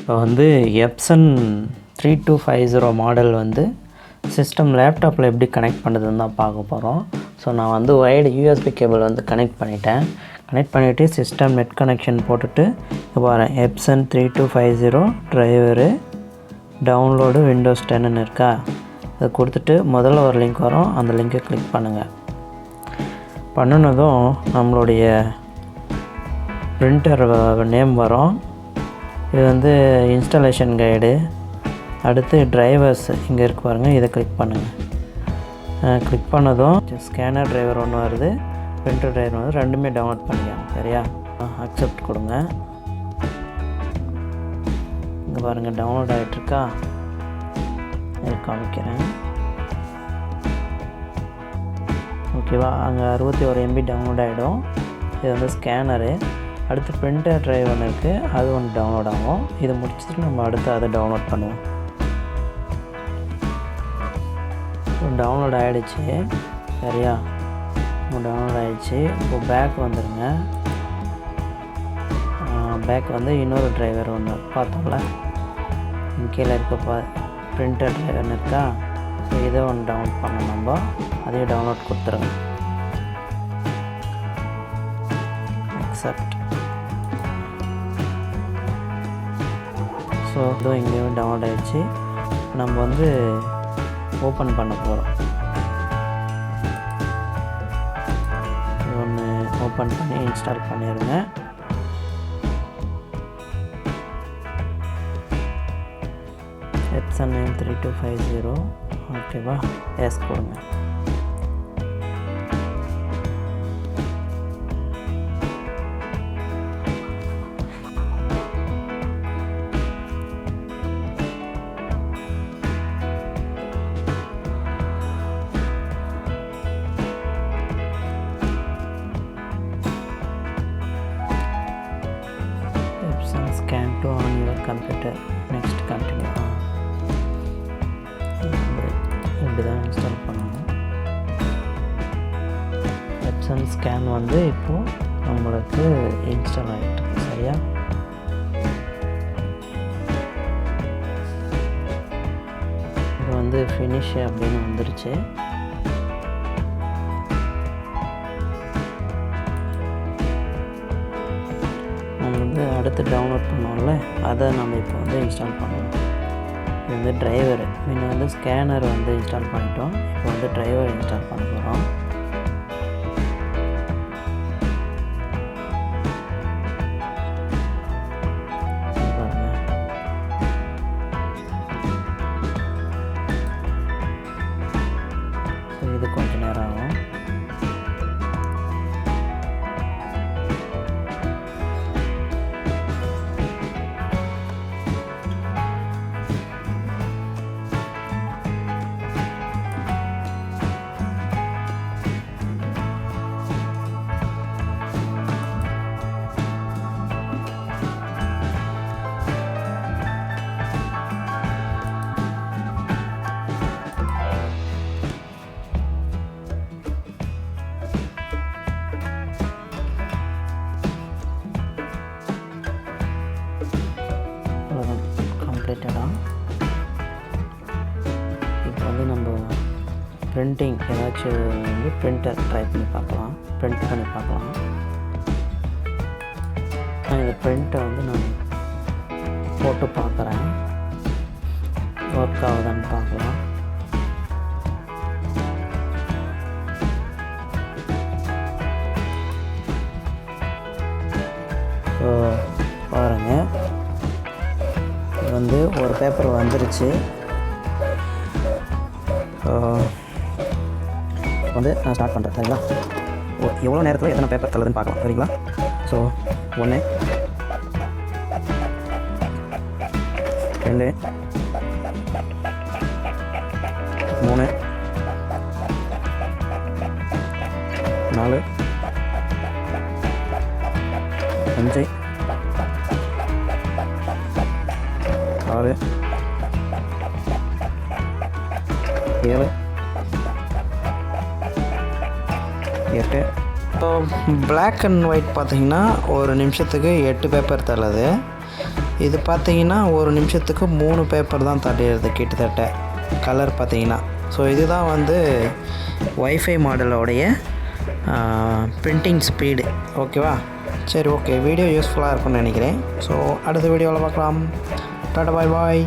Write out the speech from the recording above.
இப்போ வந்து epson 3250 model வந்து சிஸ்டம் லேப்டாப்பில் எப்படி கனெக்ட் பண்ணுறதுன்னு தான் பார்க்க போகிறோம். ஸோ நான் வந்து ஒயர்டு யூஎஸ்பி கேபிள் வந்து கனெக்ட் பண்ணிவிட்டு சிஸ்டம் நெட் கனெக்ஷன் போட்டுட்டு பாருங்கள் epson 3250 ட்ரைவரு டவுன்லோடு விண்டோஸ் 10ன்னு இருக்கா, அதை கொடுத்துட்டு முதல்ல ஒரு லிங்க் வரும், அந்த லிங்கை கிளிக் பண்ணுங்கள். பண்ணினதும் நம்மளுடைய பிரிண்டர் நேம் வரும். இது வந்து இன்ஸ்டாலேஷன் கைடு. அடுத்து டிரைவர்ஸ் இங்கே இருக்கு பாருங்கள், இதை கிளிக் பண்ணுங்கள். கிளிக் பண்ணதும் ஸ்கேனர் டிரைவர் ஒன்று வருது, பிரிண்டர் டிரைவர் வந்து ரெண்டுமே டவுன்லோட் பண்ணிக்கலாம். சரியா, அக்செப்ட் கொடுங்க. இங்கே பாருங்கள் டவுன்லோட் ஆகிட்டுருக்கா, இதை காமிக்கிறேன். ஓகேவா, அங்கே 61 MB டவுன்லோட் ஆகிடும். இது வந்து ஸ்கேனரு. அடுத்து பிரிண்டர் ட்ரைவ் ஒன்று இருக்குது, அது ஒன்று டவுன்லோட் ஆகும். இதை முடிச்சுட்டு நம்ம அடுத்து அதை டவுன்லோட் பண்ணுவோம். டவுன்லோட் ஆகிடுச்சு. சரியா, டவுன்லோட் ஆகிடுச்சு. இப்போ பேக் வந்துடுங்க. பேக் வந்து இன்னொரு டிரைவர் ஒன்று பார்த்தோம்ல, கீழே இருக்க பிரிண்டர் டிரைவர்னு இருக்கா, ஸோ இதை ஒன்று டவுன்லோட் பண்ணோம். நம்ம அதையும் டவுன்லோட் கொடுத்துருங்க. அக்செப்ட். ஸோ இதுவும் இங்கேயும் டவுன்லோட் ஆகிடுச்சு. நம்ம வந்து ஓப்பன் பண்ண போகிறோம். இது ஒன்று ஓப்பன் பண்ணி இன்ஸ்டால் பண்ணிடுங்க. epson 3250. ஓகேவா, எஸ் கொடுங்க. epson scan to on your computer. Next continue. இப்படி தான் இன்ஸ்டால் பண்ணணும். epson ஸ்கேன் வந்து இப்போது நம்மளுக்கு இன்ஸ்டால் ஆகிட்டு. சரியா, இப்போ வந்து ஃபினிஷ் அப்படின்னு வந்துருச்சு. நம்ம வந்து அடுத்து டவுன்லோட் பண்ணோம்ல, அதை நம்ம இப்போ வந்து இன்ஸ்டால் பண்ணுவோம். இது வந்து டிரைவர். முன்ன வந்து ஸ்கேனர் வந்து இன்ஸ்டால் பண்ணிட்டோம், இப்போ வந்து டிரைவர் இன்ஸ்டால் பண்ண போகிறோம். ஸோ இது கொஞ்ச நேரம் ஆகும். கம்ப்ளீட்டடாக இப்போ வந்து நம்ம பிரிண்டிங் ஏதாச்சும் வந்து பிரிண்டர் ட்ரை பண்ணி பார்க்கலாம், பிரிண்ட் பண்ணி பார்க்கலாம். இந்த பிரிண்ட்டை வந்து நான் போட்டு பார்க்குறேன், ஒர்க் ஆகுதான்னு பார்க்கலாம். ஸோ பாருங்கள், வந்து ஒரு பேப்பர் வந்துருச்சு. வந்து நான் ஸ்டார்ட் பண்ணுறேன். சரிங்களா, எவ்வளோ நேரத்தில் எத்தனை பேப்பர் தள்ளுதுன்னு பார்க்கலாம். சரிங்களா, ஸோ 1 2 3 4 5 6 7 8. இப்போ பிளாக் அண்ட் ஒயிட் பார்த்திங்கன்னா ஒரு நிமிஷத்துக்கு 8 பேப்பர் தள்ளுது. இது பார்த்தீங்கன்னா ஒரு நிமிஷத்துக்கு 3 பேப்பர் தான் தள்ளிடுது கிட்டத்தட்ட கலர் பார்த்தீங்கன்னா. ஸோ இதுதான் வந்து வைஃபை மாடலோடைய பிரிண்டிங் ஸ்பீடு. ஓகேவா? சரி, ஓகே. வீடியோ யூஸ்ஃபுல்லாக இருக்கும்னு நினைக்கிறேன். ஸோ அடுத்த வீடியோவில் பார்க்கலாம். டாடா, பாய் பாய்.